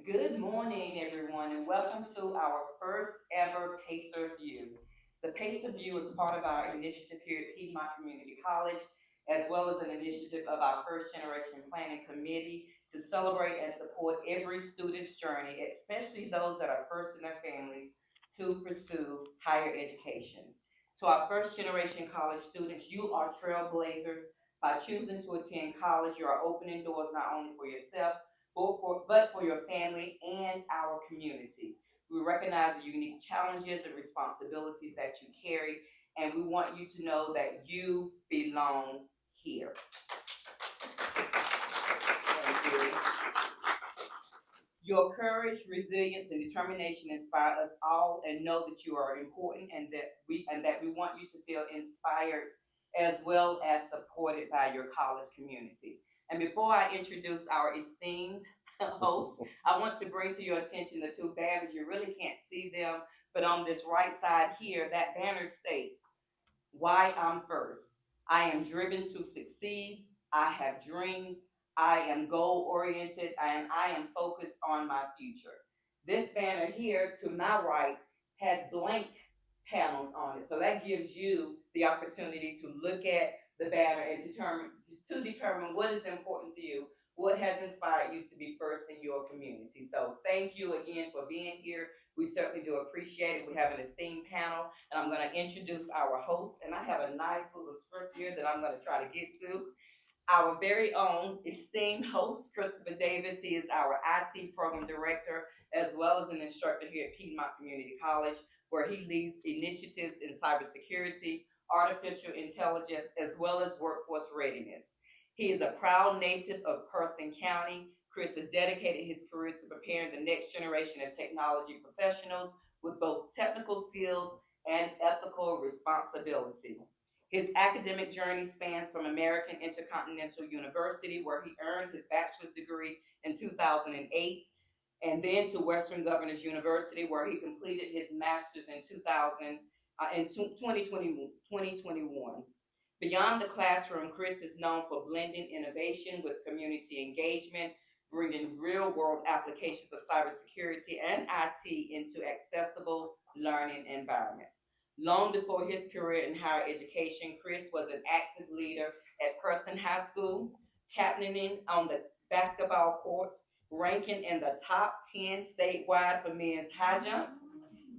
Good morning, everyone, and welcome to our first ever PACER View. The PACER View is part of our initiative here at Piedmont Community College, as well as an initiative of our First Generation Planning Committee to celebrate and support every student's journey, especially those that are first in their families to pursue higher education. To our first generation college students, you are trailblazers. By choosing to attend college, you are opening doors not only for yourself, but for your family and our community. We recognize the unique challenges and responsibilities that you carry, and we want you to know that you belong here. Thank you. Your courage, resilience, and determination inspire us all, and know that you are important, and that we want you to feel inspired as well as supported by your college community. And before I introduce our esteemed hosts, I want to bring to your attention the two banners. You really can't see them, but on this right side here, that banner states, "Why I'm first. I am driven to succeed. I have dreams. I am goal oriented and I am focused on my future." This banner here to my right has blank panels on it. So that gives you the opportunity to look at the banner and determine what is important to you, what has inspired you to be first in your community. So thank you again for being here. We certainly do appreciate it. We have an esteemed panel, and I'm going to introduce our host. And I have a nice little script here that I'm going to try to get to. Our very own esteemed host, Christopher Davis. He is our IT program director, as well as an instructor here at Piedmont Community College, where he leads initiatives in cybersecurity, artificial intelligence, as well as workforce readiness. He is a proud native of Person County. Chris has dedicated his career to preparing the next generation of technology professionals with both technical skills and ethical responsibility. His academic journey spans from American Intercontinental University, where he earned his bachelor's degree in 2008, and then to Western Governors University, where he completed his master's in 2021. Beyond the classroom, Chris is known for blending innovation with community engagement, bringing real world applications of cybersecurity and IT into accessible learning environments. Long before his career in higher education, Chris was an active leader at Preston High School, captaining on the basketball court, ranking in the top 10 statewide for men's high jump,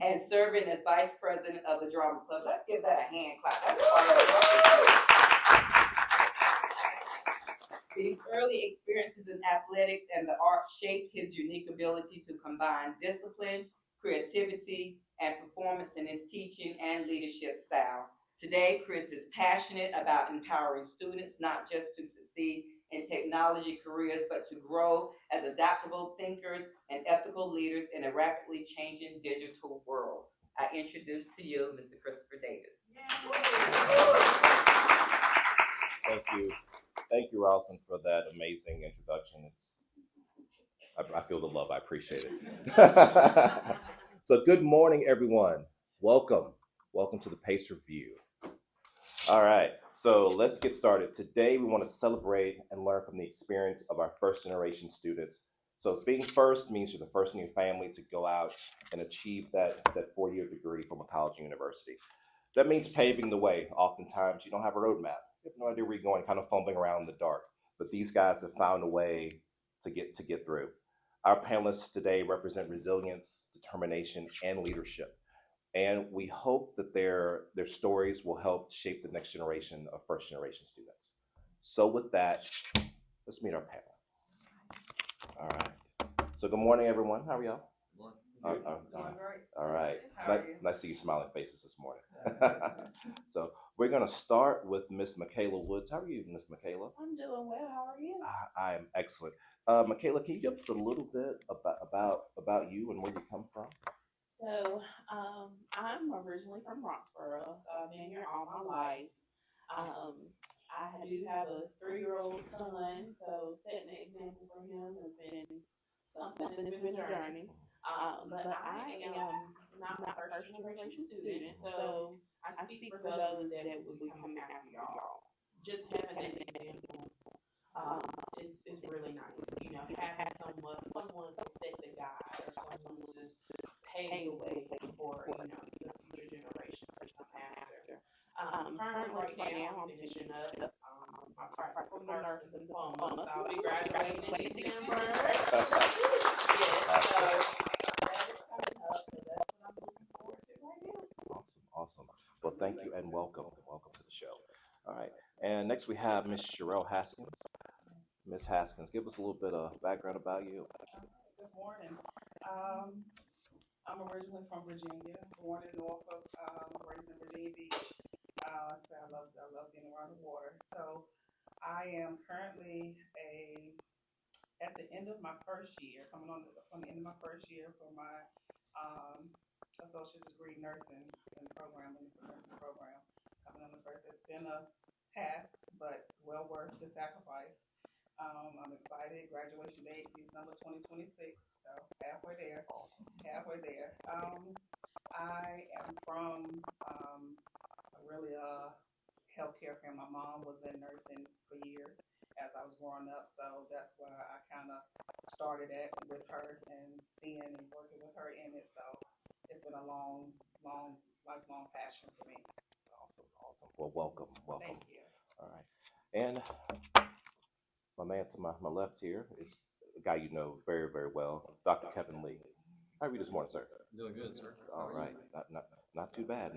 and serving as vice president of the drama club. Let's give that a hand clap. That's These early experiences in athletics and the arts shaped his unique ability to combine discipline, creativity, and performance in his teaching and leadership style. Today, Chris is passionate about empowering students not just to succeed in technology careers, but to grow as adaptable thinkers and ethical leaders in a rapidly changing digital world. I introduce to you Mr. Christopher Davis. Thank you. Thank you, Ralston, for that amazing introduction. I feel the love. I appreciate it. So good morning, everyone. Welcome. Welcome to the PACER View. All right, so let's get started. Today, we want to celebrate and learn from the experience of our first generation students. So being first means you're the first in your family to go out and achieve that 4-year degree from a college or university. That means paving the way. Oftentimes, you don't have a roadmap. You have no idea where you're going, kind of fumbling around in the dark. But these guys have found a way to get through. Our panelists today represent resilience, determination, and leadership. And we hope that their stories will help shape the next generation of first generation students. So with that, let's meet our panel. All right. So good morning, everyone. How are y'all? All right. Nice to see you smiling faces this morning. So we're going to start with Miss Michaela Woods. How are you, Miss Michaela? I'm doing well. How are you? I am excellent. Michaela, can you give us a little bit about you and where you come from? So, I'm originally from Roxborough, so I've been here all my life. I do have a 3-year-old son, so setting an example for him has been something that's been a journey. But I am not my first generation student, so I speak for those that will be coming after y'all. Just having an example is really nice. You know, having someone to set the pave the way for, you know, the future generations to come after. Currently, right now, I'm finishing up my practical nursing diploma, so I'll be graduating in December. Yes, so that is coming up, so that's what I'm looking forward to right now. Awesome. Well, thank you and welcome. Welcome to the show. All right. And next we have Miss Sherelle Haskins. Miss Haskins, give us a little bit of background about you. Good morning. I'm originally from Virginia, born in Norfolk, raised in Virginia Beach. So I love being around the water. So I am currently at the end of my first year, coming on the end of my first year for my associate degree nursing program, in the nursing program. Coming on the first, it's been a task, but well worth the sacrifice. I'm excited. Graduation date December 2026, so halfway there. Halfway there. I am from really a healthcare family. My mom was in nursing for years as I was growing up, so that's where I kind of started at with her and seeing and working with her in it. So it's been a long, lifelong passion for me. Awesome. Well, welcome. Thank you. All right. And my man to my left here is a guy you know very, very well, Dr. Kevin Lee. How are you this morning, sir? Doing good, sir. All right. Not too bad.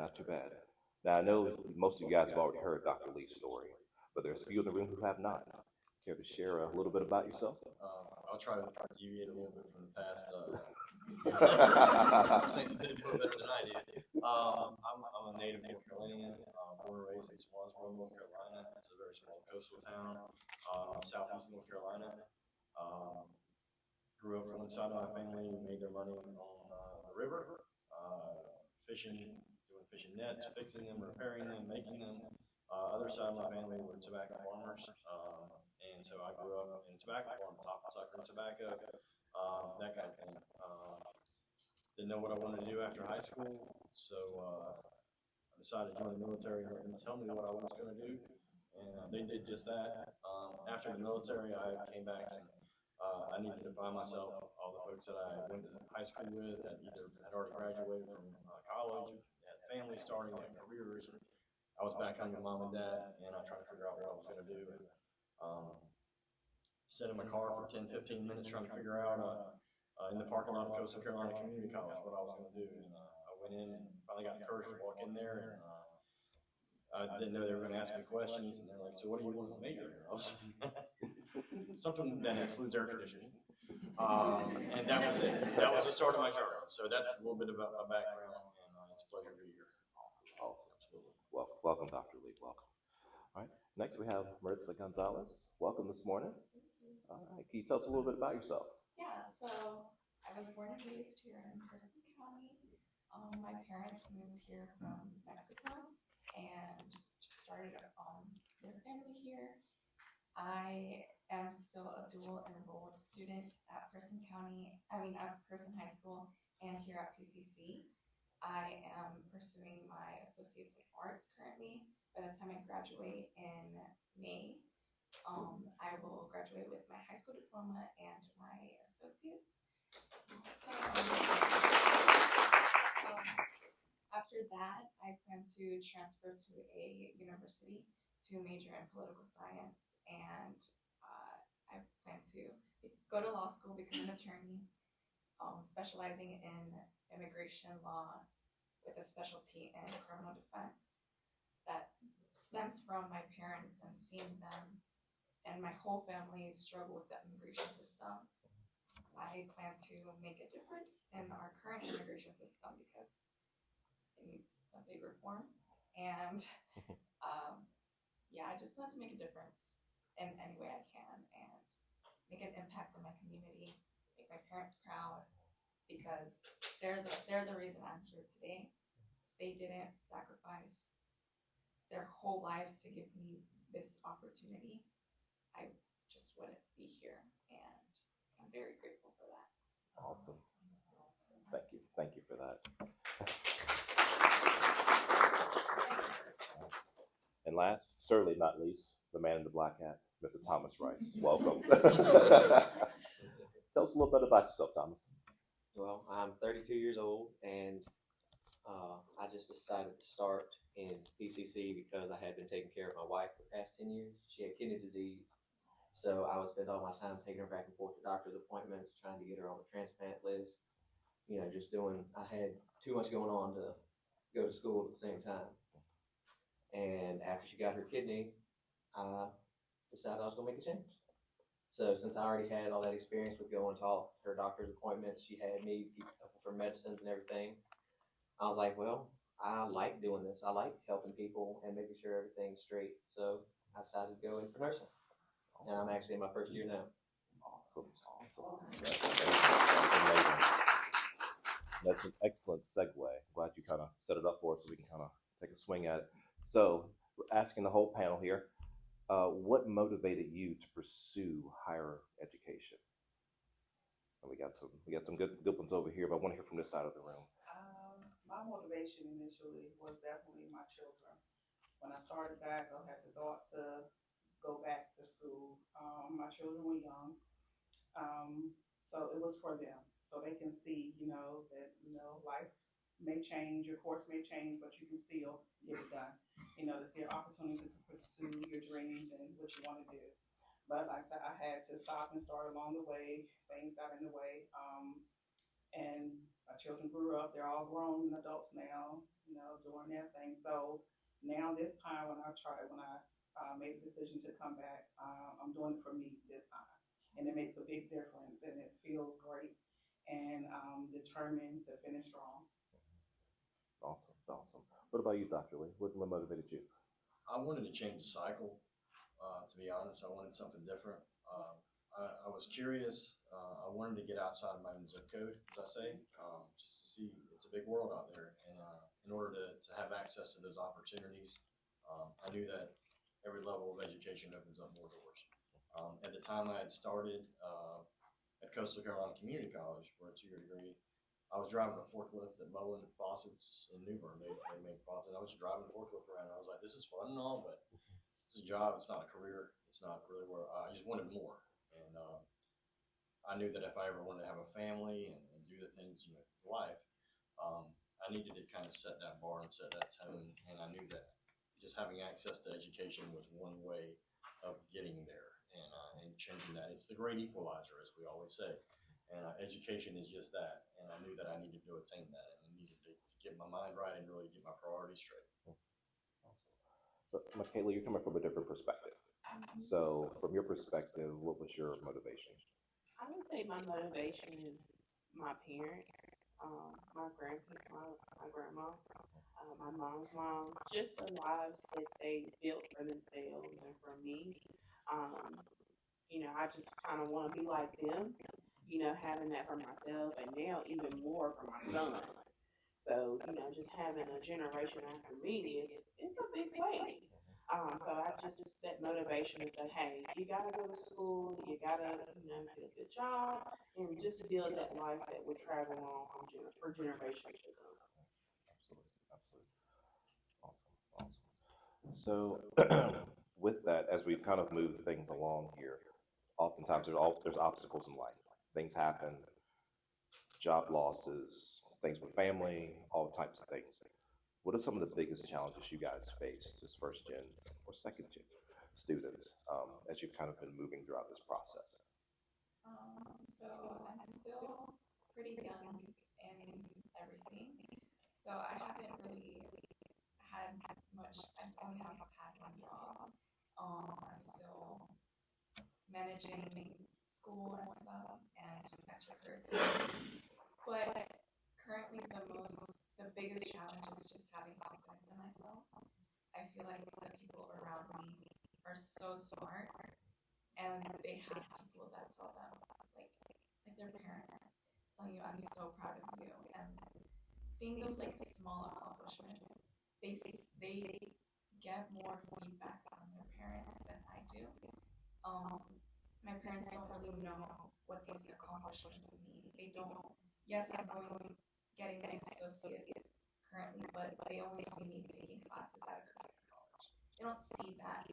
Now, I know most of you guys have already heard Dr. Lee's story, but there's a few in the room who have not. Care to share a little bit about yourself? I'll try to deviate a little bit from the past. Saints did a little better than I did. I'm a native North Carolinian, born and raised in Swansboro, North Carolina. It's a very small coastal town in southeast North Carolina. Grew up on one side of my family, made their money on the river, fishing, doing fishing nets, fixing them, repairing them, making them. Other side of my family were tobacco farmers, and so I grew up in tobacco farm, top sucker tobacco, that kind of thing. Didn't know what I wanted to do after high school, so I decided to join the military and let them tell me what I was going to do, and they did just that. After the military, I came back and I needed to find myself. All the folks that I went to high school with that either had already graduated from college, had families starting, had careers. I was back home with mom and dad, and I tried to figure out what I was going to do. Sat in my car for 10, 15 minutes trying to figure out in the parking lot of Coastal Carolina Community College what I was going to do. And I went in and finally got the courage to walk in there, and I didn't know they were going to ask me questions. And they're like, "So what do you want to major in?" I was something that includes air conditioning. And that was it. That was the start of my journey. So that's a little bit about my background, and it's a pleasure to be here. Absolutely. Welcome, Dr. Lee. Welcome. All right. Next, we have Maritza Gonzalez. Welcome this morning. All right. Can you tell us a little bit about yourself? Yeah, so I was born and raised here in Carson County. My parents moved here from Mexico and just started their family here. I am still a dual enrolled student at Carson High School and here at PCC. I am pursuing my Associates in Arts currently. By the time I graduate in May, I will graduate with my high school diploma and my associates. After that, I plan to transfer to a university to major in political science, and I plan to go to law school, become an attorney, specializing in immigration law with a specialty in criminal defense. That stems from my parents and seeing them and my whole family struggle with the immigration system. I plan to make a difference in our current immigration system because it needs a big reform. And I just plan to make a difference in any way I can and make an impact on my community, make my parents proud, because they're the reason I'm here today. They didn't sacrifice their whole lives to give me this opportunity. I just wouldn't be here, and I'm very grateful for that. Awesome. Thank you for that. And last, certainly not least, the man in the black hat, Mr. Thomas Rice. Welcome. Tell us a little bit about yourself, Thomas. Well, I'm 32 years old, and I just decided to start in PCC because I had been taking care of my wife for the past 10 years. She had kidney disease, so I would spend all my time taking her back and forth to doctor's appointments, trying to get her on the transplant list. You know, just doing. I had too much going on to go to school at the same time. And after she got her kidney, I decided I was gonna make a change. So since I already had all that experience with going to all her doctor's appointments, she had me keep up with her medicines and everything. I was like, well, I like doing this. I like helping people and making sure everything's straight. So I decided to go in for nursing. And I'm actually in my first year now. Awesome. That's amazing. That's an excellent segue. Glad you kind of set it up for us so we can kind of take a swing at it. So, we're asking the whole panel here, what motivated you to pursue higher education? And we got some good ones over here, but I want to hear from this side of the room. My motivation initially was definitely my children. When I started back, I had the thought to go back to school. My children were young, so it was for them, so they can see, that life may change, your course may change, but you can still get it done. There's still opportunity to pursue your dreams and what you want to do. But like I said, I had to stop and start along the way. Things got in the way. And my children grew up. They're all grown and adults now, doing their thing. So now this time when I made the decision to come back, I'm doing it for me this time. And it makes a big difference and it feels great, and I'm determined to finish strong. Awesome. What about you, Dr. Lee? What motivated you? I wanted to change the cycle. To be honest, I wanted something different. I was curious. I wanted to get outside of my own zip code, as I say, just to see. It's a big world out there, and in order to have access to those opportunities, I knew that every level of education opens up more doors. At the time I had started at Coastal Carolina Community College for a 2-year degree, I was driving a forklift at Mullen Faucets in New Bern. They made faucets. I was driving a forklift around. And I was like, this is fun and all, but it's a job. It's not a career. It's not really where I just wanted more. And I knew that if I ever wanted to have a family and do the things, life, I needed to kind of set that bar and set that tone. And I knew that just having access to education was one way of getting there and changing that. It's the great equalizer, as we always say. And education is just that. And I knew that I needed to attain that. And I needed to get my mind right and really get my priorities straight. Awesome. So, Michaela, you're coming from a different perspective. So, from your perspective, what was your motivation? I would say my motivation is my parents, my grandma, my mom's mom, just the lives that they built for themselves and for me. I just kind of want to be like them, having that for myself and now even more for my son. So, just having a generation after me is a big weight. So I just that motivation to say, hey, you gotta go to school, you gotta, get a good job, and just build that life that will travel on for generations to come. Absolutely. Awesome. So, with that, as we kind of move things along here, oftentimes there's obstacles in life. Things happen, job losses, things with family, all types of things. What are some of the biggest challenges you guys faced as first gen or second gen students as you've kind of been moving throughout this process? So I'm still pretty young in everything. So I haven't really had much. I only have had one job. I'm still managing school and stuff and extracurriculars. But currently, the biggest challenge is just having confidence in myself. I feel like the people around me are so smart, and they have people that tell them, like their parents, telling you, "I'm so proud of you," and seeing those like small accomplishments, they get more feedback from their parents than I do. My parents don't really know what these accomplishments mean. They don't. Yes, I'm getting my associates currently, but they only see me taking classes at a community college. They don't see that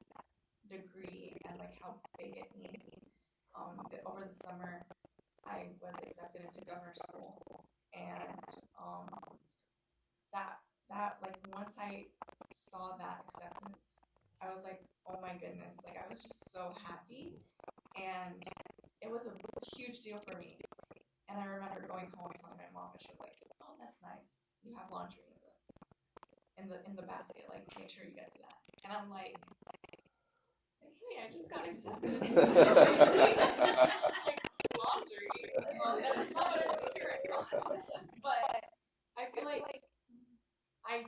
degree and like how big it means. Over the summer, I was accepted into governor school, and that like once I saw that acceptance, I was like, oh my goodness, like I was just so happy, and it was a huge deal for me. And I remember going home and telling my mom, and she was like, "Oh, that's nice. You have laundry in the basket. Like, make sure you get to that." And I'm like, "Hey, I just got accepted into like laundry. That is not what I was hearing." But I feel like I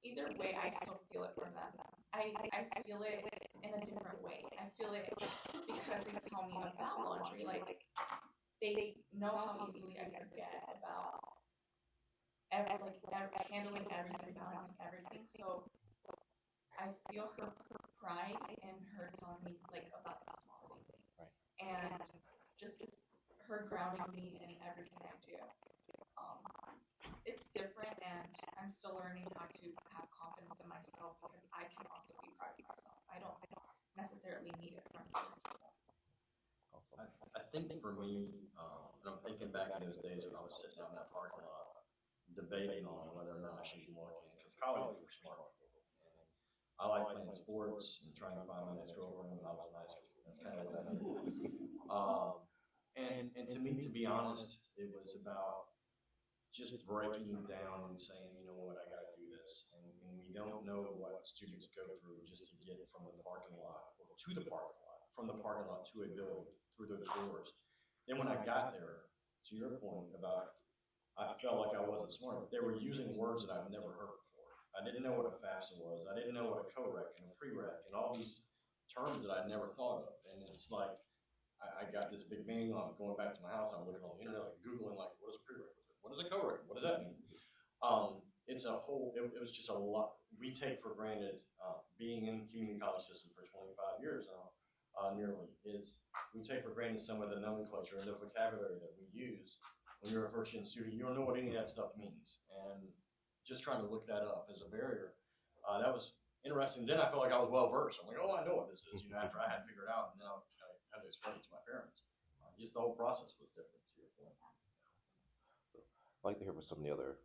either way, I still feel it from them. I feel it in a different way. I feel it because they tell me about laundry, like. They know how easily I forget about handling everything, balancing everything. So I feel her pride in her telling me like about the small things, Right. and just her grounding me in everything I do. It's different, and I'm still learning how to have confidence in myself because I can also be proud of myself. I don't necessarily need it from other people. I think for me, and I'm thinking back in those days when I was sitting out in that parking lot debating on whether or not I should be more in, because college were smart. And I like playing sports and trying to find my next girlfriend when I was in high school. That's kind of what I did. And to me, to be honest, it was about just breaking down and saying, you know what, I got to do this. And we don't know what students go through just to get from the parking lot or to the parking lot, from the parking lot to a building, through those doors. Then when I got there, to your point about, I felt like I wasn't smart. They were using words that I've never heard before. I didn't know what a FAFSA was. I didn't know what a co-rec and a pre-rec and all these terms that I'd never thought of. And it's like, I got this big bang on going back to my house. I'm looking on the internet, like Googling, like, what is a pre-rec? What is a co-rec? What does that mean? It's a whole, it was just a lot. We take for granted being in the community college system for 25 years now. Nearly is we take for granted some of the nomenclature and the vocabulary that we use when you're a first year student. You don't know what any of that stuff means, and just trying to look that up as a barrier, that was interesting. Then I felt like I was well versed. I'm like, oh, I know what this is. You know, after I had figured it out, and then I had to explain it to my parents. Just the whole process was different. To your point. I'd like to hear from some of the other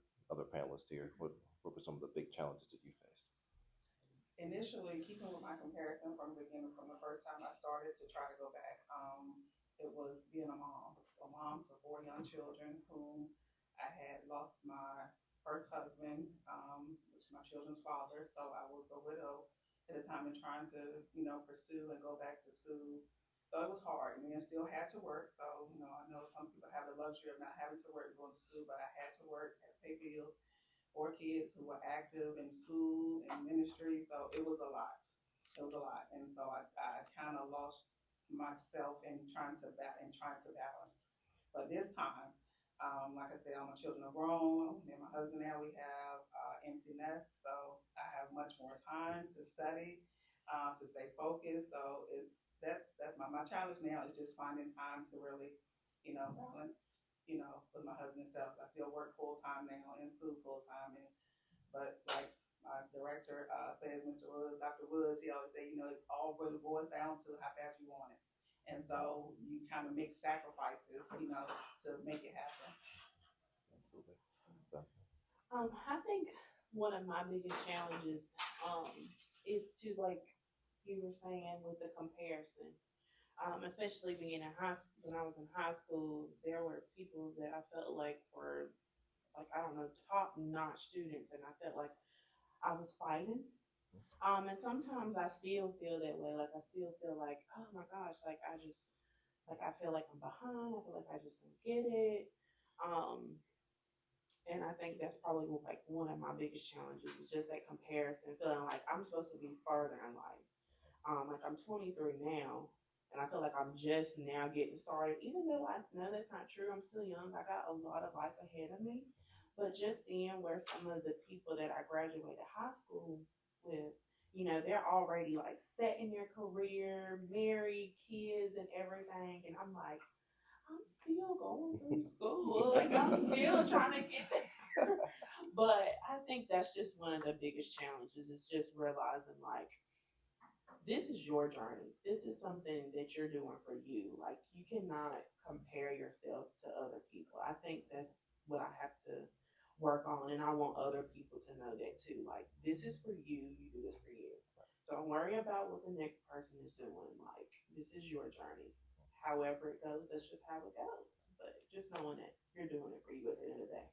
panelists here. What were some of the big challenges that you faced? Initially, keeping with my comparison from the beginning, from the first time I started to try to go back, it was being a mom to 4 young children whom I had lost my first husband, which is my children's father. So I was a widow at the time and trying to, pursue and go back to school. So it was hard, and then still had to work. So, I know some people have the luxury of not having to work going to school, but I had to work, had to pay bills. 4 kids who were active in school and ministry, so it was a lot. And so I kind of lost myself in trying to balance. But this time, like I said, all my children are grown. Me and my husband now, we have empty nest, so I have much more time to study, to stay focused. So that's my challenge now is just finding time to really, balance. With my husband himself. I still work full time now, in school full time, but like my director says, Mr. Woods, Dr. Woods, he always say, it all really boils down to how bad you want it, and so you kind of make sacrifices, to make it happen. Absolutely. I think one of my biggest challenges is to, like you were saying, with the comparison. Especially being in high school, when I was in high school, there were people that I felt like were, like, I don't know, top-notch students, and I felt like I was fighting. And sometimes I still feel that way. Like, I still feel like, oh my gosh, like, I feel like I'm behind. I feel like I just don't get it. And I think that's probably like one of my biggest challenges is just that comparison, feeling like I'm supposed to be further in life. Like, I'm 23 now. And I feel like I'm just now getting started, even though I know that's not true. I'm still young. I got a lot of life ahead of me. But just seeing where some of the people that I graduated high school with, they're already like set in their career, married, kids, and everything. And I'm like, I'm still going through school. Like, I'm still trying to get there. But I think that's just one of the biggest challenges is just realizing, like, this is your journey. This is something that you're doing for you. Like, you cannot compare yourself to other people. I think that's what I have to work on, and I want other people to know that too. Like, this is for you. You do this for you. Don't worry about what the next person is doing. Like, this is your journey. However it goes, that's just how it goes. But just knowing that you're doing it for you at the end of the day.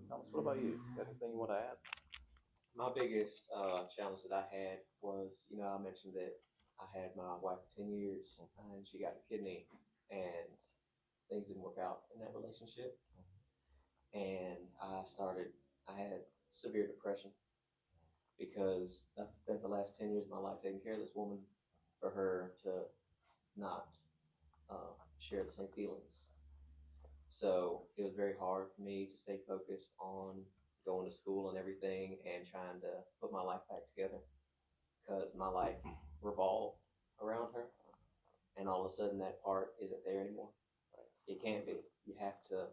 Alice, what about you? Got anything you want to add? My biggest challenge that I had was, I mentioned that I had my wife for 10 years and she got a kidney and things didn't work out in that relationship. And I had severe depression because I spent the last 10 years of my life taking care of this woman for her to not share the same feelings. So it was very hard for me to stay focused on going to school and everything and trying to put my life back together because my life revolved around her. And all of a sudden that part isn't there anymore. It can't be. You have to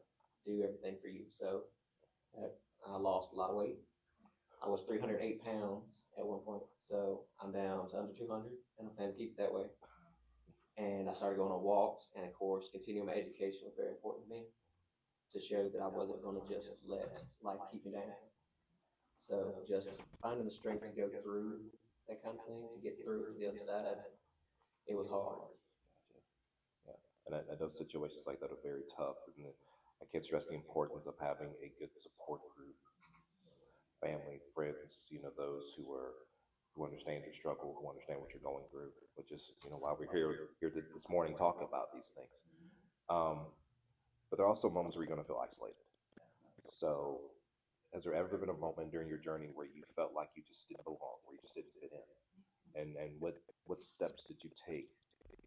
do everything for you. So I lost a lot of weight. I was 308 pounds at one point. So I'm down to under 200 and I plan to keep it that way. And I started going on walks, and of course, continuing my education was very important to me to show that I wasn't going to just let life keep me down. So just finding the strength to go through that kind of thing, to get through to the other side, it was hard. Yeah, and I know situations like that are very tough. And I can't stress the importance of having a good support group, family, friends, those who understand your struggle, who understand what you're going through, which is, why we're here this morning talking about these things. But there are also moments where you're going to feel isolated. So has there ever been a moment during your journey where you felt like you just didn't belong, where you just didn't fit in? And what steps did you take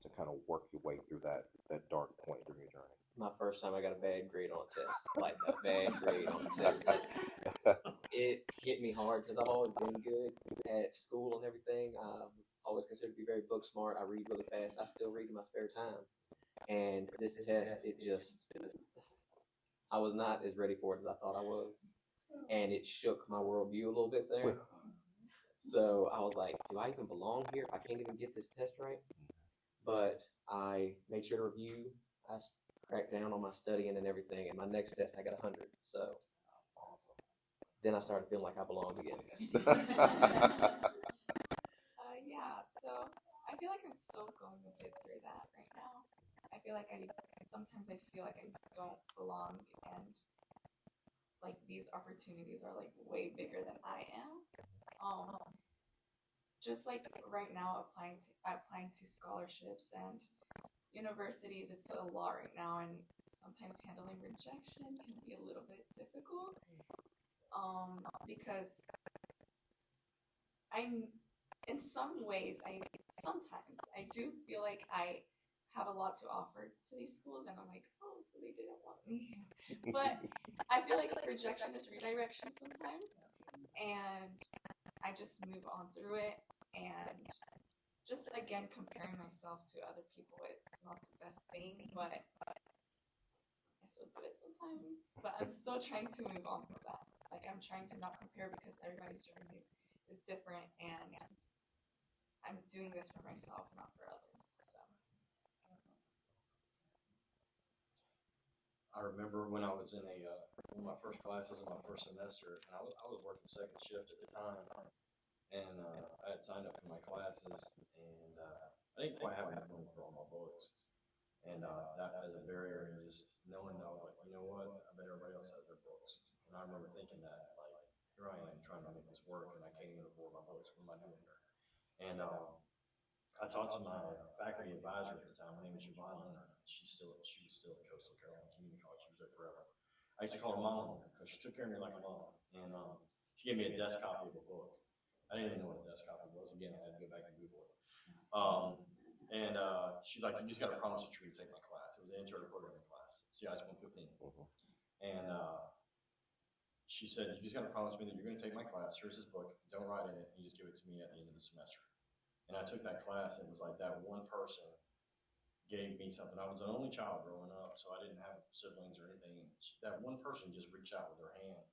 to kind of work your way through that dark point during your journey? My first time I got a bad grade on a test, like a bad grade on a test. It hit me hard because I've always been good at school and everything. I was always considered to be very book smart. I read really fast. I still read in my spare time. And this test, I was not as ready for it as I thought I was. And it shook my worldview a little bit there. So I was like, do I even belong here if I can't even get this test right? But I made sure to review. I cracked down on my studying and everything. And my next test, I got 100. So then I started feeling like I belonged again. Yeah, so I feel like I'm still going a bit through that right now. I feel like sometimes I feel like I don't belong, and like these opportunities are like way bigger than I am. Just like right now applying to scholarships and universities, it's a lot right now, and sometimes handling rejection can be a little bit difficult. Because in some ways, sometimes I do feel like I have a lot to offer to these schools, and I'm like, oh, so they didn't want me. But I feel like rejection is redirection sometimes, and I just move on through it, and just again comparing myself to other people, it's not the best thing, but I still do it sometimes. But I'm still trying to move on from that. Like, I'm trying to not compare because everybody's journey is different, and I'm doing this for myself, not for others. So I remember when I was in one of my first classes in my first semester, and I was working second shift at the time, and I had signed up for my classes, and I didn't quite have enough money for all my books, and that as a barrier, and just knowing that I was like, you know what, I bet everybody else has their books, and I remember thinking that, like, here I am trying to make this work, and I can't even afford my books. What am I doing here? And I talked to my faculty advisor at the time. Her name is Yvonne Leonard. She was still at Coastal Carolina Community College. She was there forever. I used to call her mom because she took care of me like a mom. And she gave me a desk copy of a book. I didn't even know what a desk copy was. Again, I had to go back and Google it. And she's like, you just got to promise that you're going to take my class. It was an intro programming class, CIS 115. And she said, you just got to promise me that you're going to take my class. Here's this book. Don't write in it. You just give it to me at the end of the semester. And I took that class, and it was like that one person gave me something. I was an only child growing up, so I didn't have siblings or anything. That one person just reached out with their hand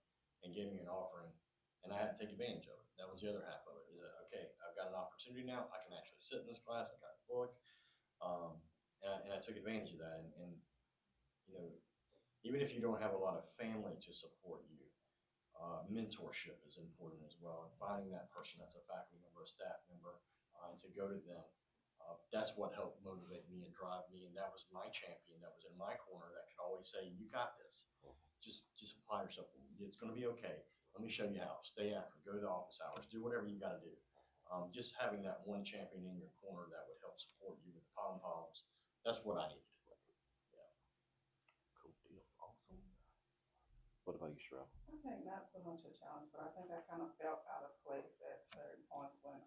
and gave me an offering and I had to take advantage of it. That was the other half of it. Is that, okay, I've got an opportunity now. I can actually sit in this class. I got a book, and I took advantage of that. And you know, even if you don't have a lot of family to support you, mentorship is important as well. And finding that person that's a faculty member, a staff member, and to go to them. That's what helped motivate me and drive me, and that was my champion that was in my corner that could always say, "You got this. Just apply yourself. It's going to be okay. Let me show you how. Stay after. Go to the office hours. Do whatever you got to do." Just having that one champion in your corner that would help support you with the pom-poms. That's what I needed. Cool deal. Awesome. What about you, Sherelle? I think not so much a challenge, but I think I kind of felt out of place at certain points when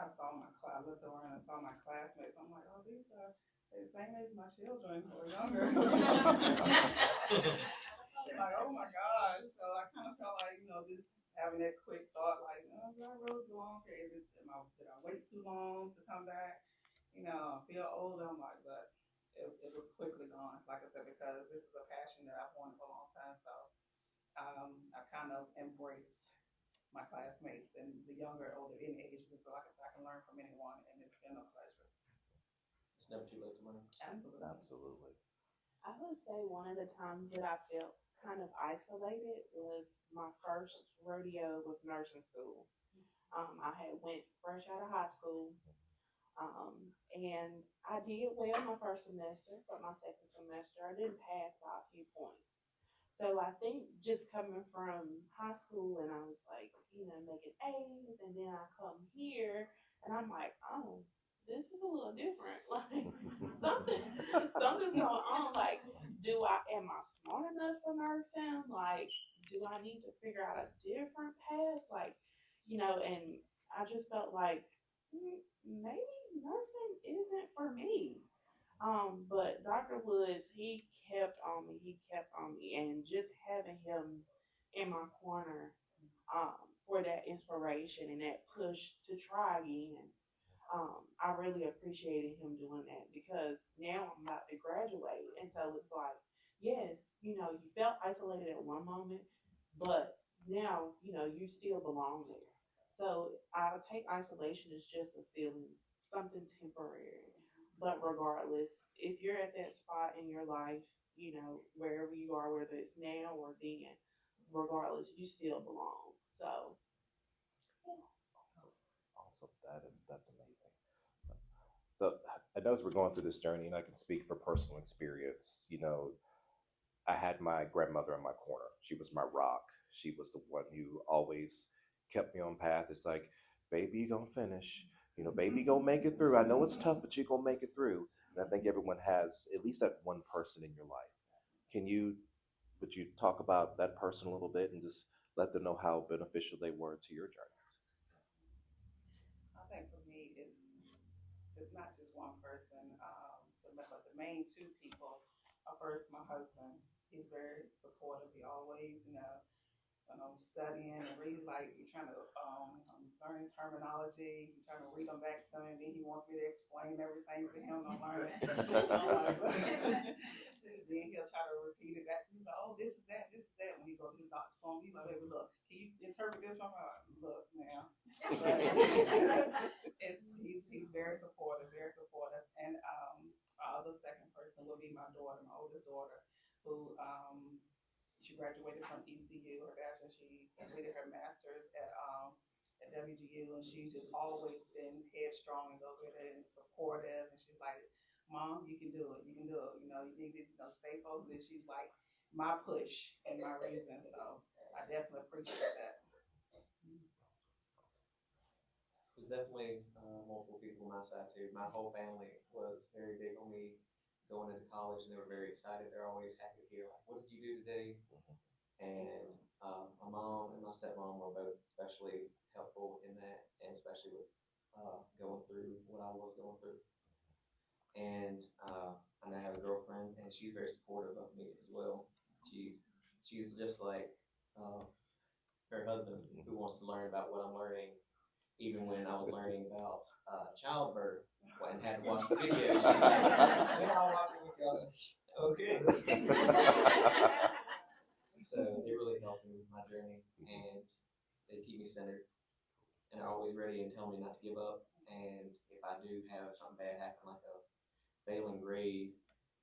I saw I looked around and saw my classmates. I'm like, oh, these are the same age my children or younger. Like, oh my gosh. So I kind of felt like, just having that quick thought, like, oh, did I really go on? Did I wait too long to come back? I feel old. I'm like, but it was quickly gone. Like I said, because this is a passion that I've wanted for a long time. So I kind of embrace my classmates and the younger, older, any age group. So like I said, I can learn from anyone, and it's been a pleasure. It's never too late to learn. Absolutely. Absolutely. I would say one of the times that I felt kind of isolated was my first rodeo with nursing school. I had went fresh out of high school, and I did well my first semester, but my second semester I didn't pass by a few points. So I think just coming from high school and I was like, making A's, and then I come here and I'm like, oh, this is a little different. Like something's going on. Like, am I smart enough for nursing? Like, do I need to figure out a different path? Like, and I just felt like maybe nursing isn't for me. But Dr. Woods, he kept on me, and just having him in my corner, for that inspiration and that push to try again. I really appreciated him doing that, because now I'm about to graduate. And so it's like, yes, you felt isolated at one moment, but now, you still belong there. So I take isolation as just a feeling, something temporary. But regardless, if you're at that spot in your life, wherever you are, whether it's now or then, regardless, you still belong. So, yeah. Awesome. That's amazing. So I know as we're going through this journey, and I can speak for personal experience, I had my grandmother in my corner. She was my rock. She was the one who always kept me on path. It's like, baby, you're going to finish. Baby, you're going to make it through. I know it's tough, but you're going to make it through. And I think everyone has at least that one person in your life. Would you talk about that person a little bit and just let them know how beneficial they were to your journey? I think for me, it's not just one person, but the main two people are first my husband. He's very supportive. He always, when I'm studying and reading, like he's trying to I'm learning terminology. He's trying to read them back to him, and then he wants me to explain everything to him. I'm learning. Then he'll try to repeat it back to me. Like, oh, this is that. When he goes to the doctor's phone, he's like, baby, look, can you interpret this? I'm like, look, now. He's very supportive, and the second person will be my daughter, my oldest daughter, who she graduated from ECU, her bachelor. She completed her master's at WGU, and she's just always been headstrong and go-getter and supportive. And she's like, Mom, you can do it. You need to stay focused. She's like my push and my reason. So I definitely appreciate that. There's definitely multiple people on my side too. My whole family was very big on me going into college, and they were very excited. They're always happy to hear, like, what did you do today? And my mom and my stepmom were both especially helpful in that, and especially with going through what I was going through. And I have a girlfriend, and she's very supportive of me as well. She's just like her husband, who wants to learn about what I'm learning. Even when I was learning about childbirth and had to watch the video, she's like, "Yeah, I'll watch it with you." Okay. So they really help me with my journey, and they keep me centered, and are always ready and tell me not to give up. And if I do have something bad happen, like a failing grade,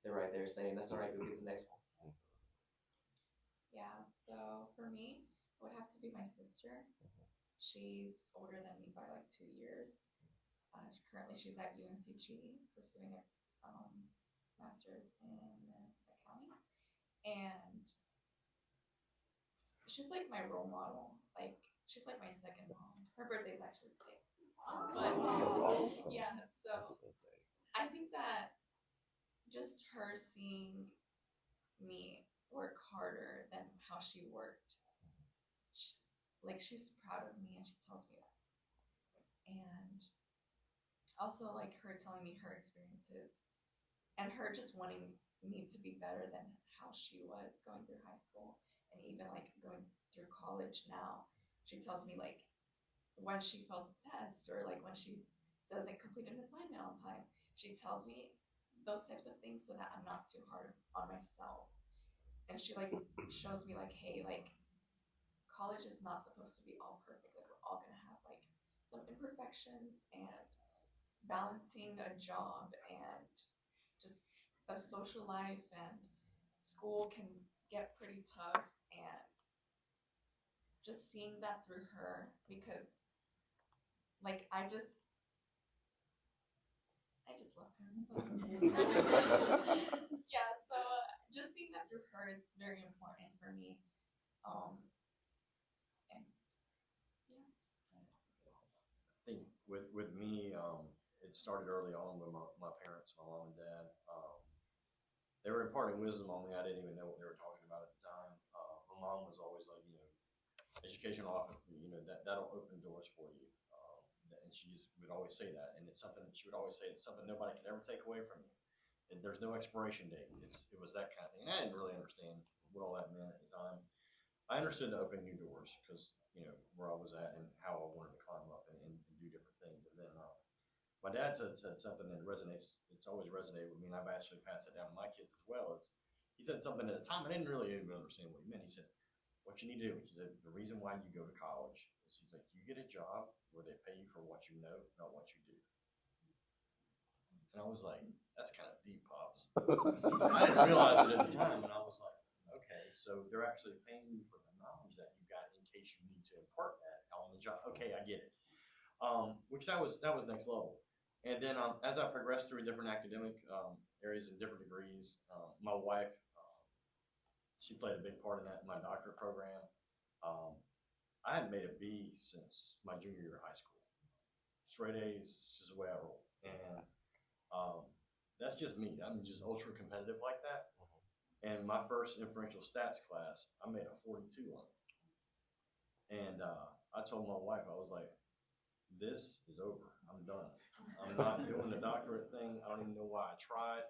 they're right there saying, "That's all right, go get the next one." Yeah, so for me, it would have to be my sister. She's older than me by like 2 years. Currently, she's at UNCG pursuing a master's in accounting, and she's like my role model. Like she's like my second mom. Her birthday is actually today. Awesome. Yeah, so I think that just her seeing me work harder than how she worked, like she's proud of me and she tells me that. And also like her telling me her experiences and her just wanting me to be better than how she was going through high school and even like going through college now. She tells me like when she fails a test or like when she doesn't complete an assignment on time, she tells me those types of things so that I'm not too hard on myself. And she like shows me like, hey, like college is not supposed to be all perfect. Like we're all gonna have like some imperfections and balancing a job and just a social life and school can get pretty tough, and just seeing that through her because like I just love her so yeah, so just seeing that through her is very important for me. And yeah. I think with me, it started early on with my parents, my mom and dad. They were imparting wisdom on me. I didn't even know what they were talking about at the time. My mom was always like, education that'll open doors for you. And she just would always say that. And it's something that she would always say, it's something nobody can ever take away from you. And there's no expiration date. It was that kind of thing. And I didn't really understand what all that meant at the time. I understood to open new doors because, where I was at and how I wanted to climb up and do different things. And then my dad said something that resonates. It's always resonated with me, and I've actually passed it down to my kids as well. He said something at the time I didn't really even understand what he meant. He said, "What you need to do," he said, "the reason why you go to college is," he's like, "you get a job where they pay you for what you know, not what you do." And I was like, "That's kind of deep, Pops." I didn't realize it at the time, and I was like, "Okay, so they're actually paying you for the knowledge that you got in case you need to impart that on the job." Okay, I get it. Which that was next level. And then as I progressed through different academic areas and different degrees, my wife, she played a big part in that in my doctorate program. I hadn't made a B since my junior year of high school. Straight A's is just the way I roll. And that's just me. I'm just ultra competitive like that. And my first inferential stats class, I made a 42 on it. And I told my wife, I was like, "This is over. I'm done. I'm not doing the doctorate thing. I don't even know why I tried."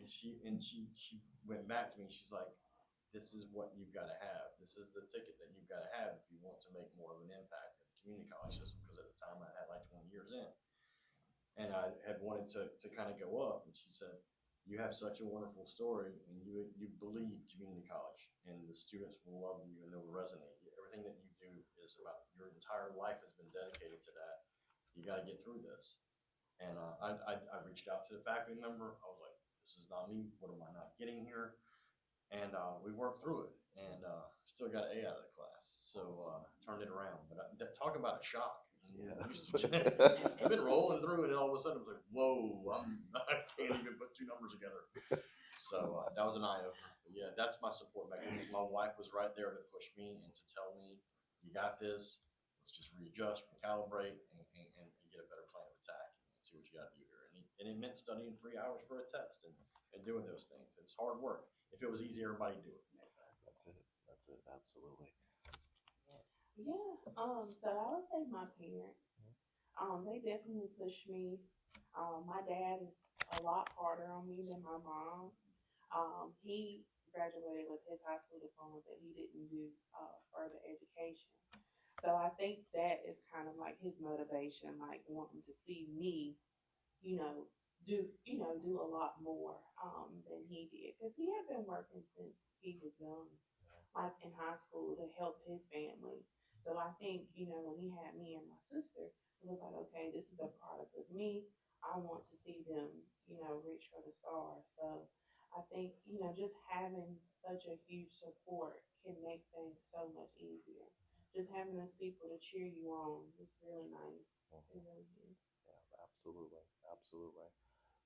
And she went back to me. She's like, "This is what you've got to have. This is the ticket that you've got to have if you want to make more of an impact in the community college system." Because at the time I had like 20 years in, and I had wanted to kind of go up. And she said, "You have such a wonderful story, and you believe community college, and the students will love you and they'll resonate. Everything that you do is about your entire life has been dedicated to that. You got to get through this." And I reached out to the faculty member. I was like, "This is not me. What am I not getting here?" And we worked through it, and still got an A out of the class. So turned it around. But talk about a shock. Yeah. I've been rolling through it, and all of a sudden I was like, "Whoa, I can't even put two numbers together." So that was an eye opener. Yeah, that's my support mechanism. My wife was right there to push me and to tell me, "You got this. Let's just readjust, recalibrate, and get a better plan of attack and see what you got to do here." And it meant studying 3 hours for a test and doing those things. It's hard work. If it was easy, everybody'd do it. That's it. Absolutely. Yeah. So I would say my parents. They definitely pushed me. My dad is a lot harder on me than my mom. He graduated with his high school diploma, but he didn't do further education. So I think that is kind of like his motivation, like wanting to see me, do a lot more than he did, because he had been working since he was young. like in high school to help his family. So I think, you know, when he had me and my sister, it was like, okay, this is a product of me. I want to see them, you know, reach for the stars. So I think, you know, just having such a huge support can make things so much easier. Just having those people to cheer you on is really nice. It really is. Yeah, absolutely, absolutely.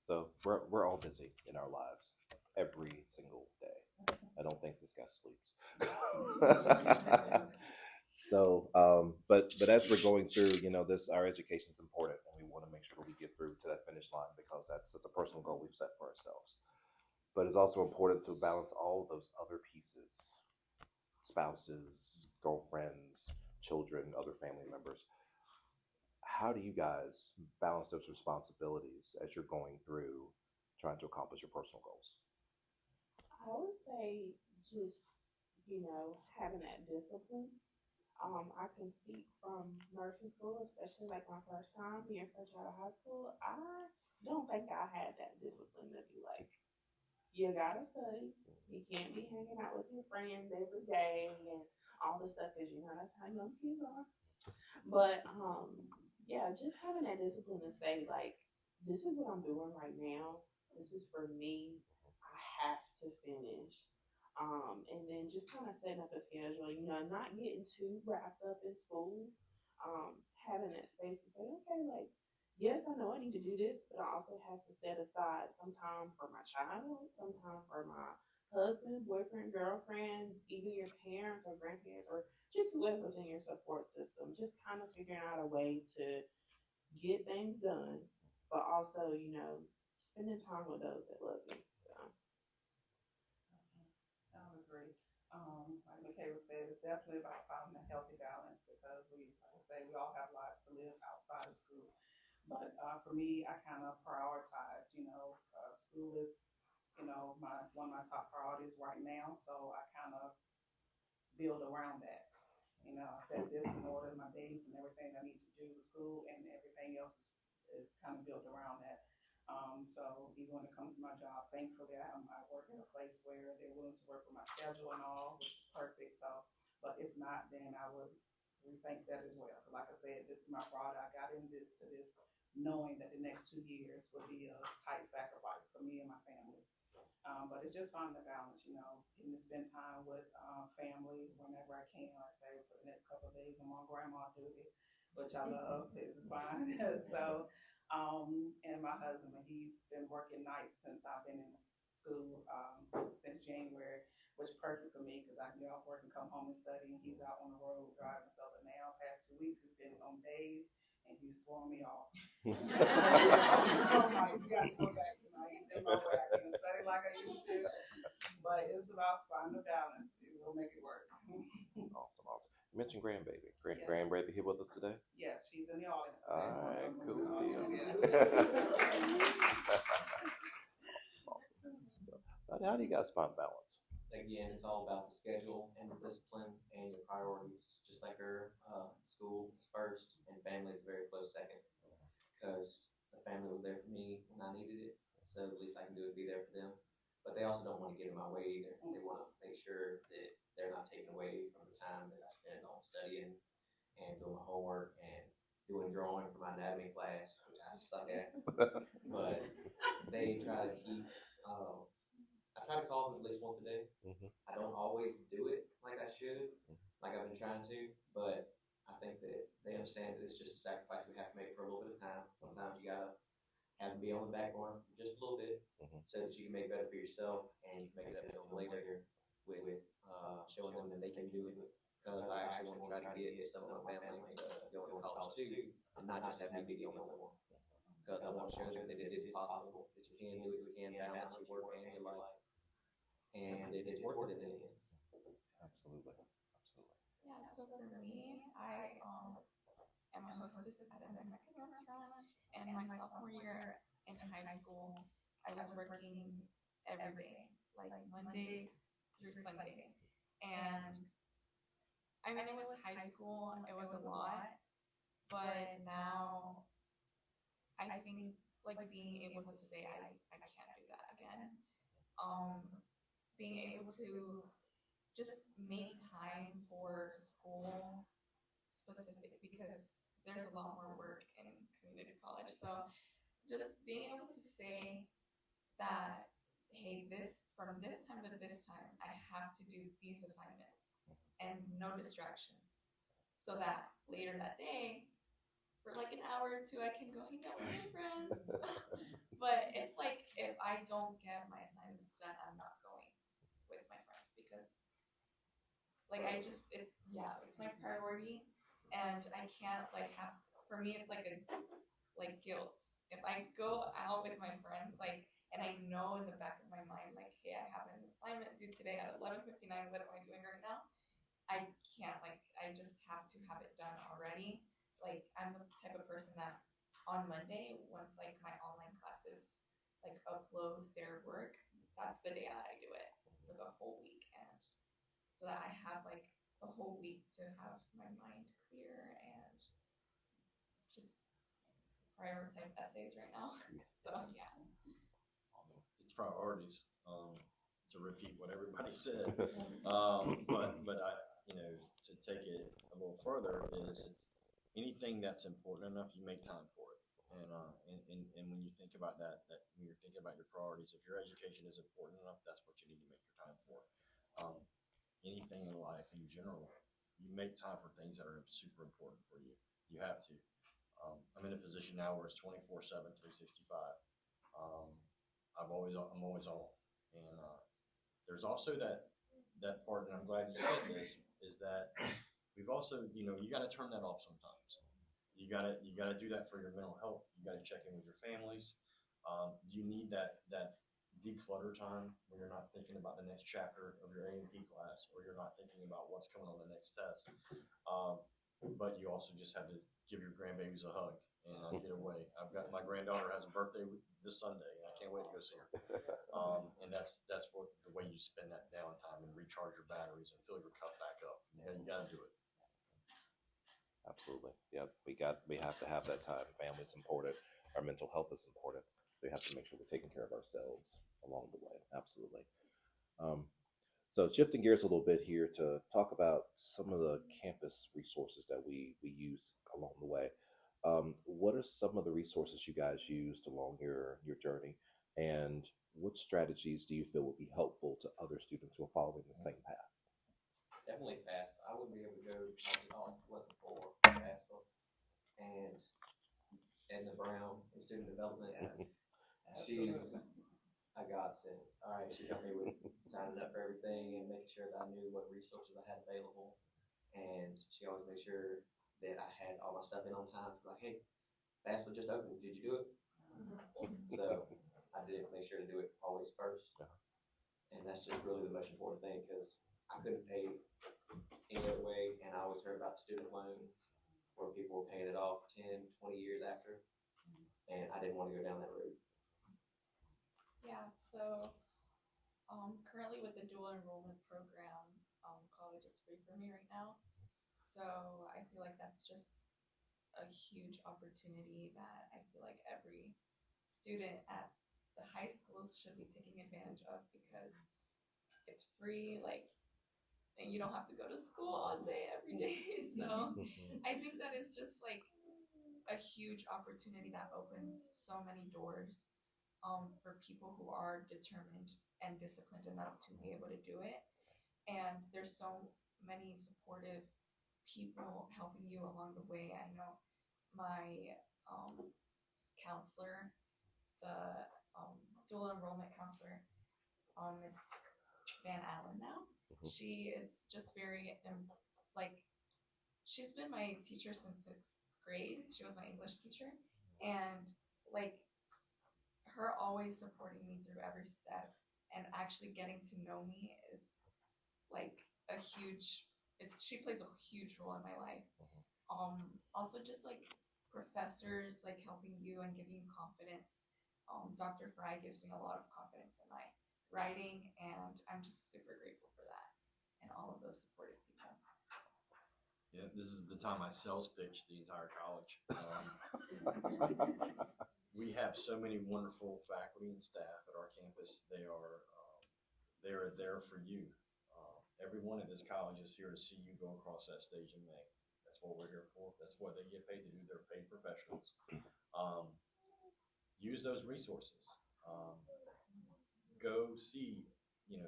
So we're all busy in our lives every single day. I don't think this guy sleeps. So, but as we're going through, you know, this our education is important, and we want to make sure we get through to that finish line because that's a personal goal we've set for ourselves. But it's also important to balance all those other pieces: spouses, girlfriends, children, other family members. How do you guys balance those responsibilities as you're going through trying to accomplish your personal goals? I would say just, you know, having that discipline. I can speak from nursing school, especially like my first time being fresh out of high school. I don't think I had that discipline to be like, you gotta study. You can't be hanging out with your friends every day and all this stuff because you know that's how young kids are. But yeah, just having that discipline to say like, this is what I'm doing right now. This is for me. I have to finish. And then just kind of setting up a schedule, you know, not getting too wrapped up in school. Having that space to say, okay, like, yes, I know I need to do this, but I also have to set aside some time for my child, some time for my husband, boyfriend, girlfriend, even your parents or grandparents, or just whoever's in your support system. Just kind of figuring out a way to get things done, but also, you know, spending time with those that love you. So. I would agree. Like Michaela said, it's definitely about finding a healthy balance because we, like I say, we all have lives to live outside of school. But for me, I kind of prioritize, school is, my one of my top priorities right now. So I kind of build around that. I set this in order, my days and everything I need to do with school and everything else is kind of built around that. So even when it comes to my job, thankfully I work at a place where they're willing to work with my schedule and all, which is perfect. So, but if not, then I would rethink that as well. But like I said, this is my product. I got into this knowing that the next 2 years would be a tight sacrifice for me and my family. But it's just finding the balance, getting to spend time with family whenever I can. Like I say, for the next couple of days, I'm on grandma duty, which I love. This is fine. So, and my husband, he's been working nights since I've been in school since January, which is perfect for me because I can get off work and come home and study. And he's out on the road driving. So, but now, past 2 weeks, he's been on days and he's throwing me off. I'm like, you got to go back tonight. There's no way I can study like I used to. But it's about finding a balance. We'll make it work. Awesome, awesome. You mentioned grandbaby. Yes. Grandbaby here with us today? Yes, she's in the audience. All right, cool deal. Awesome. How do you guys find balance? Again, it's all about the schedule and the discipline and your priorities. Just like her, school is first and family is very close second. Because the family was there for me when I needed it, so the least I can do is be there for them. But they also don't want to get in my way either. They want to make sure that they're not taken away from the time that I spend on studying and doing my homework and doing drawing for my anatomy class, which I suck at. But they try to keep. I try to call them at least once a day. Mm-hmm. I don't always do it like I should, like I've been trying to, but I think that they understand that it's just a sacrifice we have to make for a little bit of time. Sometimes you gotta have them be on the back burner for just a little bit, so that you can make it better for yourself and you can make it up to them later with showing them that they can do it. Because I actually want to try to get some of my family to go to college too, and not just have me be the only one. Because I want to show them that it is possible, that you can do it, you can balance your work and your life, and it is worth it in the end. Absolutely. Absolutely. Yeah, so for me, I am a hostess at a Mexican restaurant, and my sophomore year in high school, I was working every day, like Mondays through Sunday. And I mean, it was high school, it was a lot, but now I think like being able to say I can't do that again. Being able to just make time for school specific, because there's a lot more work in community college. So just being able to say that, hey, this from this time to this time, I have to do these assignments and no distractions, so that later that day, for like an hour or two, I can go hang out with my friends. But it's like, if I don't get my assignments done, I'm not going with my friends, because like it's my priority, and I can't like have, for me it's like a like guilt. If I go out with my friends, like, and I know in the back of my mind, like, hey, I have an assignment due today at 11:59. What am I doing right now? I can't, like, I just have to have it done already. Like, I'm the type of person that on Monday, once like my online classes like upload their work, that's the day that I do it for the whole week, and so that I have like the whole week to have my mind clear and just prioritize essays right now. So yeah. It's priorities, to repeat what everybody said. But I, to take it a little further is anything that's important enough, you make time for it. And when you think about that when you're thinking about your priorities, if your education is important enough, that's what you need to make your time for. Anything in life in general, you make time for things that are super important for you. You have to. I'm in a position now where it's 24/7, 365. I'm always on, and there's also that part, and I'm glad you said this, is that we've also, you got to turn that off sometimes. You got to do that for your mental health. You got to check in with your families. You need that declutter time where you're not thinking about the next chapter of your A&P class, or you're not thinking about what's coming on the next test. But you also just have to give your grandbabies a hug and get away. My granddaughter has a birthday this Sunday, and I can't wait to go see her. And that's what the way you spend that downtime and recharge your batteries and fill your cup back up. You got to do it. Absolutely. Yeah, we have to have that time. Family's important. Our mental health is important. So we have to make sure we're taking care of ourselves along the way. Absolutely. So shifting gears a little bit here to talk about some of the campus resources that we use along the way. What are some of the resources you guys used along your journey, and what strategies do you feel would be helpful to other students who are following the same path? Definitely FAFSA. I wouldn't be able to go on if it wasn't for FAFSA and Edna Brown in student development. She's a godsend. All right, she helped me with signing up for everything and making sure that I knew what resources I had available. And she always made sure that I had all my stuff in on time. Like, hey, FAFSA just opened. Did you do it? So I did make sure to do it always first. And that's just really the most important thing, because I couldn't pay any other way. And I always heard about the student loans where people were paying it off 10, 20 years after. And I didn't want to go down that route. Yeah, so currently with the dual enrollment program, college is free for me right now. So I feel like that's just a huge opportunity that I feel like every student at the high schools should be taking advantage of, because it's free, like, and you don't have to go to school all day every day. So I think that is just like a huge opportunity that opens so many doors for people who are determined and disciplined enough to be able to do it. And there's so many supportive people helping you along the way. I know my counselor, the dual enrollment counselor, Miss Van Allen now. She is just very she's been my teacher since 6th grade. She was my English teacher, and like her always supporting me through every step and actually getting to know me is like a huge, she plays a huge role in my life. Also just like professors like helping you and giving you confidence. Dr. Fry gives me a lot of confidence in my writing, and I'm just super grateful for that and all of those supportive people. Yeah, this is the time I sales pitch the entire college. We have so many wonderful faculty and staff at our campus. They are there for you. everyone at this college is here to see you go across that stage in May. That's what we're here for. That's what they get paid to do. They're paid professionals. Use those resources. Go see,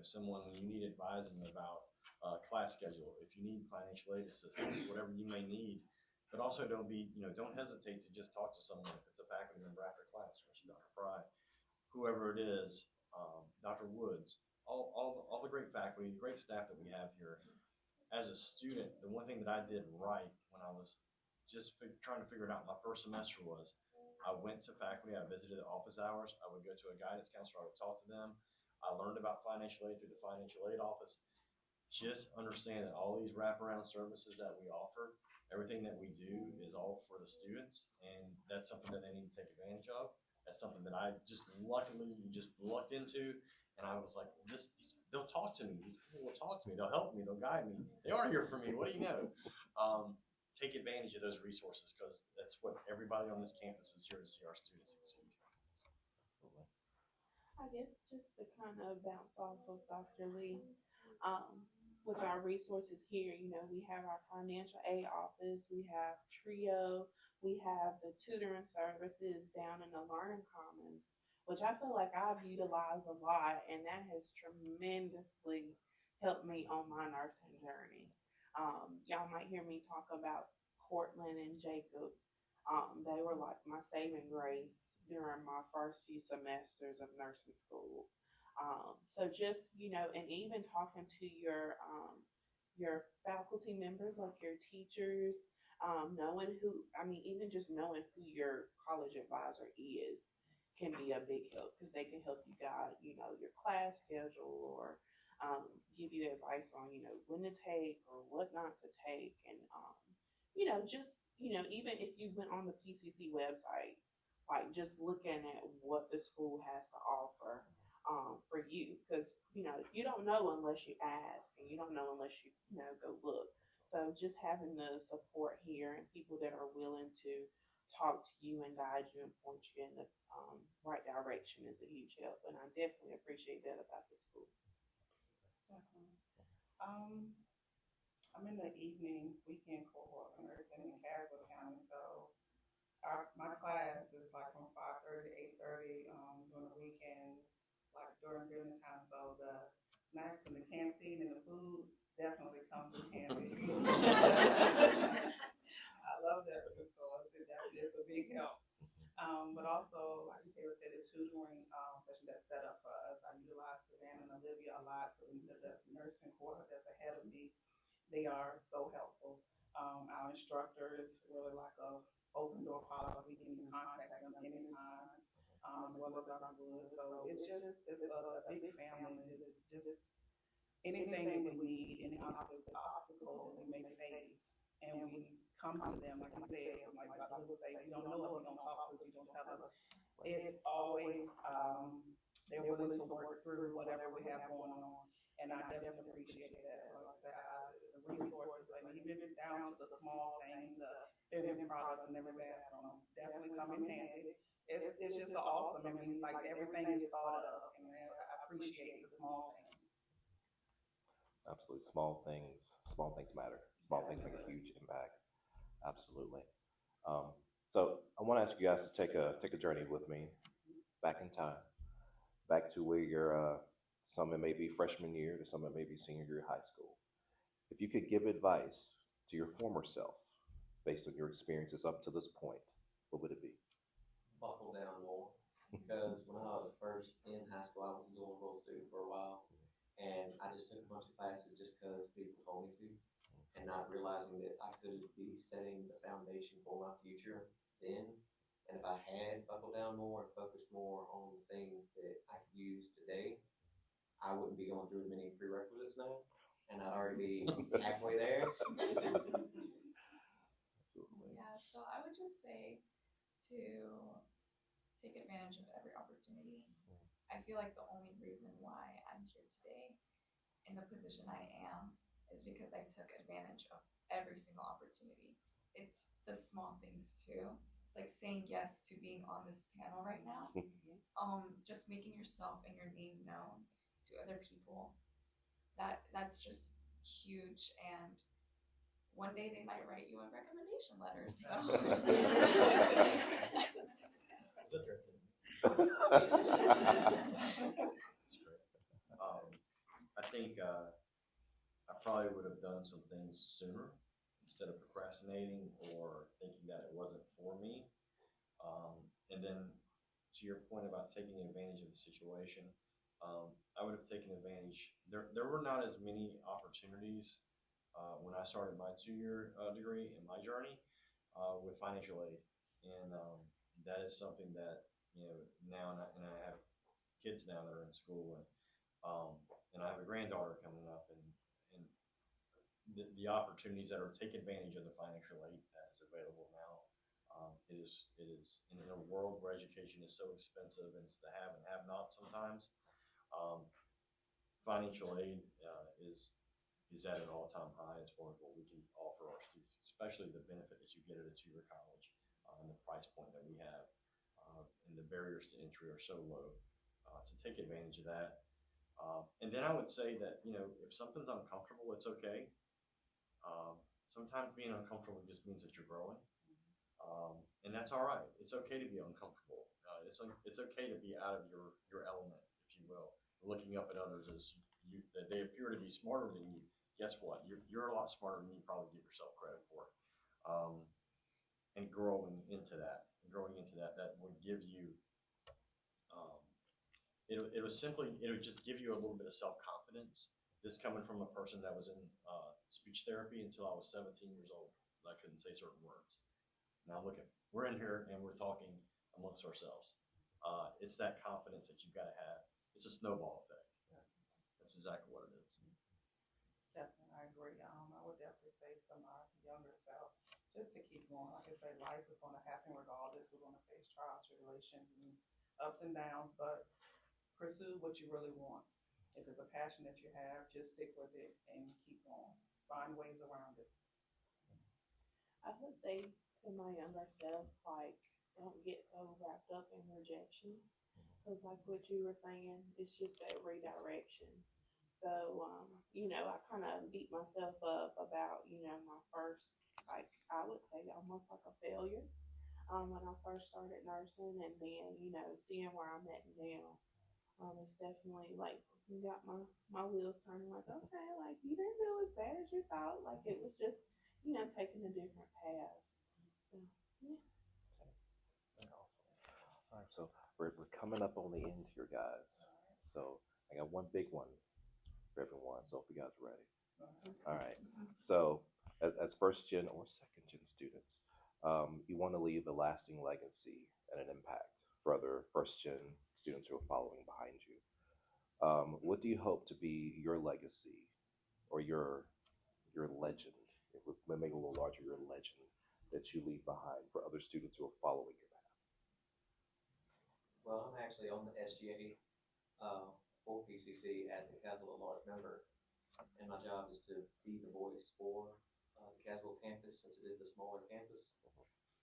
someone when you need advising about class schedule, if you need financial aid assistance, whatever you may need. But also don't hesitate to just talk to someone if it's a faculty member after class, Dr. Fry, whoever it is, Dr. Woods, all the great faculty, the great staff that we have here. As a student, the one thing that I did right when I was just trying to figure it out my first semester was I went to faculty, I visited the office hours, I would go to a guidance counselor, I would talk to them. I learned about financial aid through the financial aid office. Just understand that all these wraparound services that we offer, everything that we do is all for the students, and that's something that they need to take advantage of. That's something that I just luckily lucked into, and I was like, they'll talk to me. These people will talk to me. They'll help me. They'll guide me. They are here for me. What do you know? Take advantage of those resources because that's what everybody on this campus is here to see our students succeed. I guess just to kind of bounce off of Dr. Lee, with our resources here, we have our financial aid office, we have TRIO, we have the tutoring services down in the Learning Commons, which I feel like I've utilized a lot, and that has tremendously helped me on my nursing journey. Y'all might hear me talk about Cortland and Jacob. They were like my saving grace during my first few semesters of nursing school. So just, and even talking to your faculty members, like your teachers, even just knowing who your college advisor is can be a big help because they can help you guide, your class schedule or give you advice on, when to take or what not to take. And, even if you went on the PCC website, like just looking at what the school has to offer for you, because, you don't know unless you ask, and you don't know unless you, go look. So just having the support here and people that are willing to talk to you and guide you and point you in the right direction is a huge help. And I definitely appreciate that about the school. Definitely. I'm in the evening weekend cohort of nursing in Caswell County, so my class is like from 5:30 to 8:30 during the weekend. It's like during dinner time, so the snacks and the canteen and the food definitely comes in handy. I love that because it's a big help. But also, like Taylor said, the tutoring session that's set up for us. I utilize Savannah and Olivia a lot for the nursing cohort that's ahead of me. They are so helpful. Our instructors really like a open door policy. We can contact them anytime, as well as Dr. Wood. So it's a big family. It's just anything that we need, any obstacle that we may face, and we come to them, like you said, like Dr. Wood say, you don't know if you don't talk to us, you don't tell us. It's always, they're willing to work through whatever we have going on. And I definitely appreciate that. Like I said, the resources, and even down to the small things, the building products and every bathroom, definitely come in handy. It's just awesome. It means like everything is thought of, and I appreciate the small things. Absolutely, small things matter. Small things make a huge impact. Absolutely. So I want to ask you guys to take a journey with me back in time, back to where you're. Some it may be freshman year, to some it may be senior year of high school. If you could give advice to your former self based on your experiences up to this point, what would it be? Buckle down more. Because when I was first in high school, I was a dual enrolled student for a while. And I just took a bunch of classes just because people told me to. And not realizing that I could be setting the foundation for my future then. And if I had buckled down more and focused more on the things that I could use today, I wouldn't be going through as many prerequisites now, and I'd already be halfway there. Yeah, so I would just say to take advantage of every opportunity. I feel like the only reason why I'm here today in the position I am is because I took advantage of every single opportunity. It's the small things too. It's like saying yes to being on this panel right now. Just making yourself and your name known to other people. That's just huge, and one day they might write you a recommendation letter. So I think I probably would have done some things sooner instead of procrastinating or thinking that it wasn't for me. And then to your point about taking advantage of the situation, I would have taken advantage. There were not as many opportunities when I started my 2-year degree in my journey with financial aid, and that is something that now, and I have kids now that are in school, and I have a granddaughter coming up, and the opportunities that are take advantage of the financial aid that is available now. It is in a world where education is so expensive and it's the have and have not sometimes. Financial aid is at an all-time high as far as what we can offer our students, especially the benefit that you get at a 2-year college and the price point that we have, and the barriers to entry are so low. To take advantage of that. And then I would say that, if something's uncomfortable, it's okay. Sometimes being uncomfortable just means that you're growing. And that's all right. It's okay to be uncomfortable. It's okay to be out of your element, if you will. Looking up at others as that they appear to be smarter than you. Guess what? You're a lot smarter than you probably give yourself credit for. And growing into that, that would give you. It would just give you a little bit of self-confidence. This coming from a person that was in speech therapy until I was 17 years old. I couldn't say certain words. Now look, we're in here and we're talking amongst ourselves. It's that confidence that you've got to have. It's a snowball effect. That's exactly what it is. Definitely, I agree. I would definitely say to my younger self, just to keep going. Like I say, life is going to happen regardless. We're going to face trials, tribulations, and ups and downs, but pursue what you really want. If it's a passion that you have, just stick with it and keep going. Find ways around it. I would say to my younger self, like, don't get so wrapped up in rejection. Because, like what you were saying, it's just that redirection. So, I kind of beat myself up about, my first, like, I would say almost like a failure when I first started nursing. And then, seeing where I'm at now, it's definitely like, you got my wheels turning, like, okay, like, you didn't do as bad as you thought. Like, it was just, taking a different path. So, yeah. All right, so we're coming up on the end here, guys. So I got one big one for everyone. So if you guys are ready. All right. So as first gen or second gen students, you want to leave a lasting legacy and an impact for other first gen students who are following behind you. What do you hope to be your legacy or your legend? If we make it a little larger, your legend that you leave behind for other students who are following your path. Well, I'm actually on the SGA for PCC as a Caswell at-large member, and my job is to be the voice for the Caswell campus, since it is the smaller campus.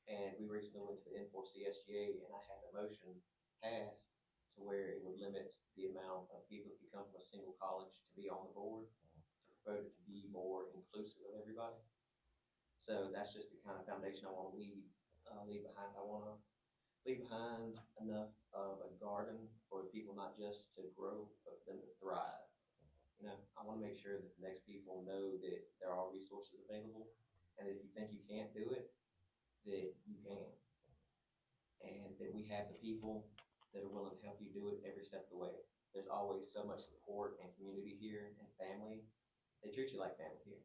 And we recently went to the N4C SGA, and I had a motion passed to where it would limit the amount of people who come from a single college to be on the board, to promote it to be more inclusive of everybody. So that's just the kind of foundation I want to leave behind. I want to leave behind enough of a garden for people not just to grow, but for them to thrive. I want to make sure that the next people know that there are resources available, and if you think you can't do it, that you can. And that we have the people that are willing to help you do it every step of the way. There's always so much support and community here and family. They treat you like family here.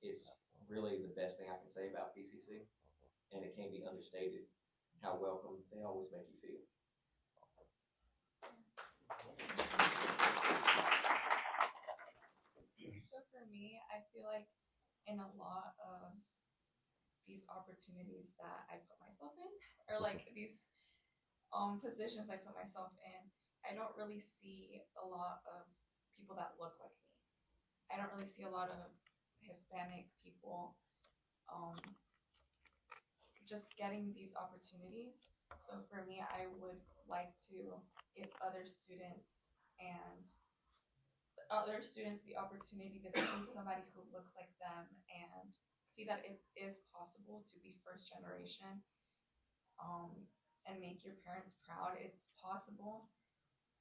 It's really the best thing I can say about PCC, and it can't be understated how welcome they always make you feel. So for me, I feel like in a lot of these opportunities that I put myself in, or like these positions I put myself in, I don't really see a lot of people that look like me. I don't really see a lot of Hispanic people just getting these opportunities. So for me, I would like to give other students and other students the opportunity to see somebody who looks like them and see that it is possible to be first generation, and make your parents proud. It's possible,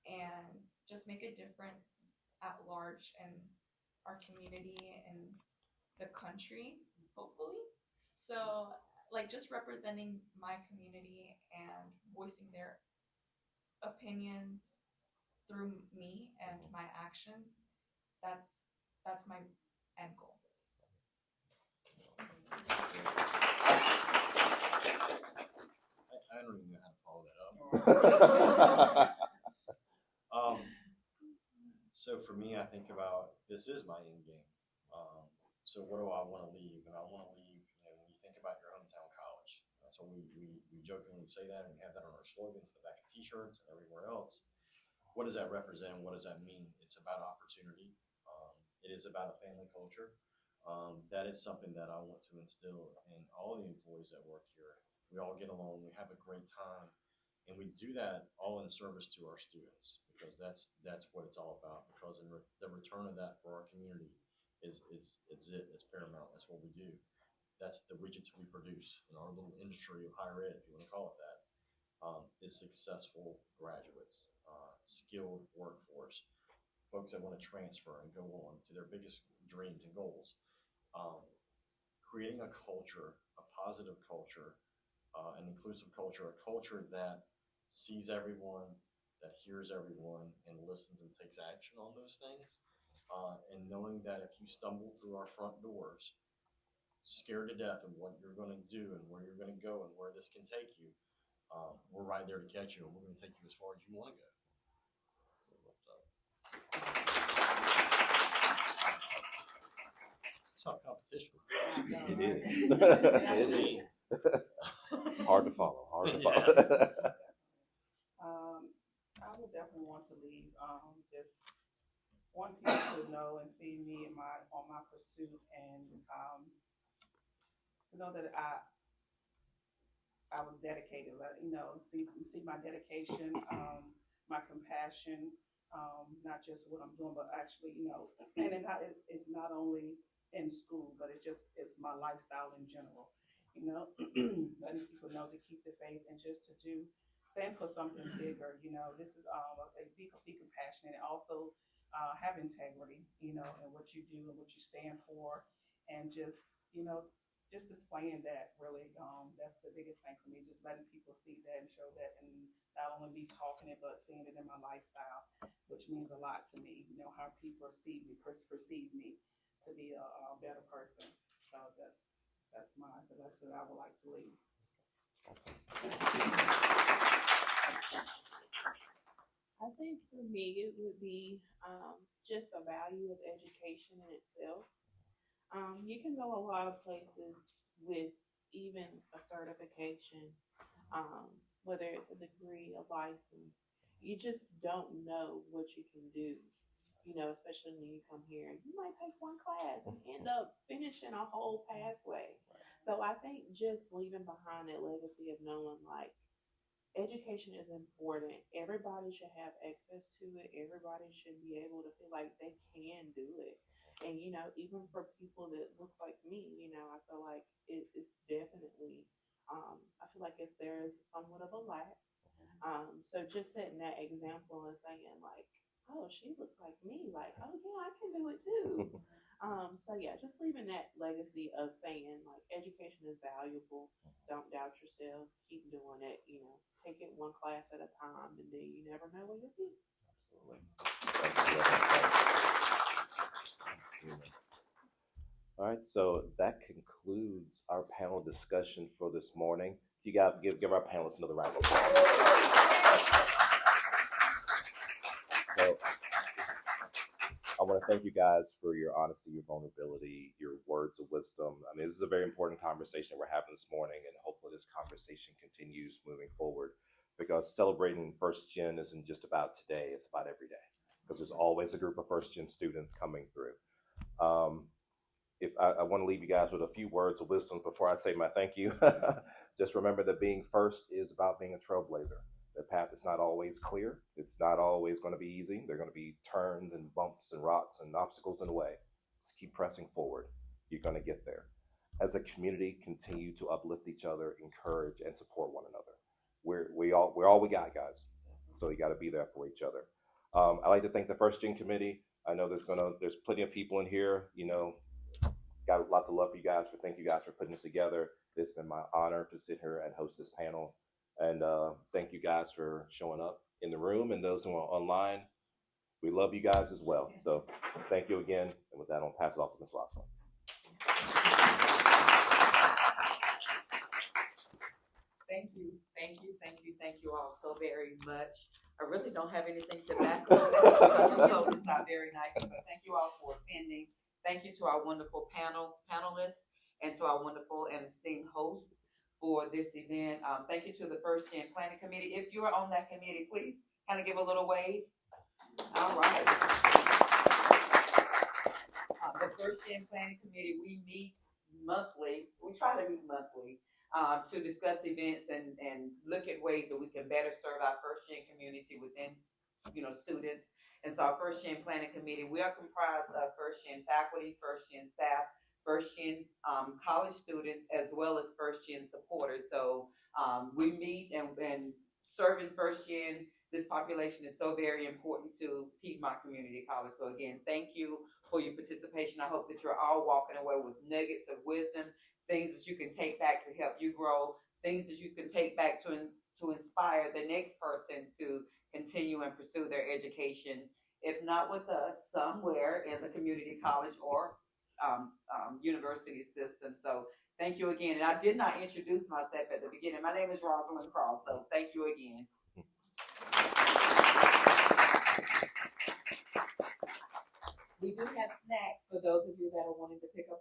and just make a difference at large in our community and the country, hopefully. So, like, just representing my community and voicing their opinions through me and my actions, that's my end goal. I don't even know how to follow that up. So for me, I think about this is my end game. So what do I want to leave? And I want to leave, when you think about your hometown college. So we jokingly say that, and we have that on our slogans, the back of t-shirts and everywhere else. What does that represent? What does that mean? It's about opportunity. It is about a family culture. That is something that I want to instill in all the employees that work here. We all get along, we have a great time, and we do that all in service to our students, because that's what it's all about. Because the return of that for our community is it's paramount. That's what we do. That's the regents we produce in our little industry of higher ed, if you want to call it that. Is successful graduates, skilled workforce, folks that want to transfer and go on to their biggest dreams and goals. Creating a culture, a positive culture, an inclusive culture, a culture that sees everyone, that hears everyone, and listens and takes action on those things. And knowing that if you stumble through our front doors, scared to death of what you're going to do and where you're going to go and where this can take you, we're right there to catch you, and we're going to take you as far as you want to go. It's tough competition. It is. It is. Hard to follow. Hard to follow. I would definitely want to leave. Just want people to know and see me in on my pursuit, and to know that I was dedicated. See my dedication, my compassion, not just what I'm doing, but actually, and it's not only in school, but it's my lifestyle in general. Letting people know to keep the faith and just to stand for something bigger. This is be compassionate, and also have integrity, in what you do and what you stand for, and just displaying that. Really, that's the biggest thing for me. Just letting people see that and show that, and not only me talking it, but seeing it in my lifestyle, which means a lot to me. How people perceive me to be a better person. So that's what I would like to leave. I think for me it would be just the value of education in itself. You can go a lot of places with even a certification, whether it's a degree, a license. You just don't know what you can do, especially when you come here. You might take one class and end up finishing a whole pathway. So I think just leaving behind that legacy of knowing, like, education is important. Everybody should have access to it. Everybody should be able to feel like they can do it. And, even for people that look like me, I feel like it's definitely, I feel like there is somewhat of a lack. So just setting that example and saying, like, oh, she looks like me. Like, oh, yeah, I can do it too. So yeah, just leaving that legacy of saying, like, education is valuable. Don't doubt yourself. Keep doing it. Take it one class at a time, and then you never know where you'll be. Absolutely. All right, so that concludes our panel discussion for this morning. You got give our panelists another round of applause. So, I want to thank you guys for your honesty, your vulnerability, your words of wisdom. I mean, this is a very important conversation we're having this morning, and hopefully this conversation continues moving forward, because celebrating first gen isn't just about today, it's about every day, because there's always a group of first gen students coming through. If I want to leave you guys with a few words of wisdom before I say my thank you. Just remember that being first is about being a trailblazer. The path is not always clear. It's not always going to be easy. There are going to be turns and bumps and rocks and obstacles in the way. Just keep pressing forward. You're going to get there. As a community, continue to uplift each other, encourage, and support one another. We're all we got, guys. So you got to be there for each other. I'd like to thank the First Gen Committee. I know there's plenty of people in here, got lots of love for you guys. Thank you guys for putting this together. It's been my honor to sit here and host this panel. And thank you guys for showing up in the room, and those who are online. We love you guys as well. So thank you again. And with that, I'll pass it off to Ms. Roxanne. Thank you all so very much. I really don't have anything to back up. You know, this out very nicely, but thank you all for attending. Thank you to our wonderful panelists and to our wonderful and esteemed host for this event. Thank you to the First Gen Planning Committee. If you are on that committee, please kind of give a little wave. All right. The First Gen Planning Committee, we meet monthly. We try to meet monthly to discuss events and look at ways that we can better serve our First Gen community within, students. And so our First Gen Planning Committee, we are comprised of First Gen faculty, First Gen staff, First Gen college students, as well as First Gen supporters. So we meet and serving First Gen, this population is so very important to Piedmont Community College. So again, thank you for your participation. I hope that you're all walking away with nuggets of wisdom, things that you can take back to help you grow, things that you can take back to inspire the next person to continue and pursue their education, if not with us, somewhere in the community college or university system. So thank you again. And I did not introduce myself at the beginning. My name is Rosalind Cross, so thank you again. We do have snacks for those of you that are wanting to pick up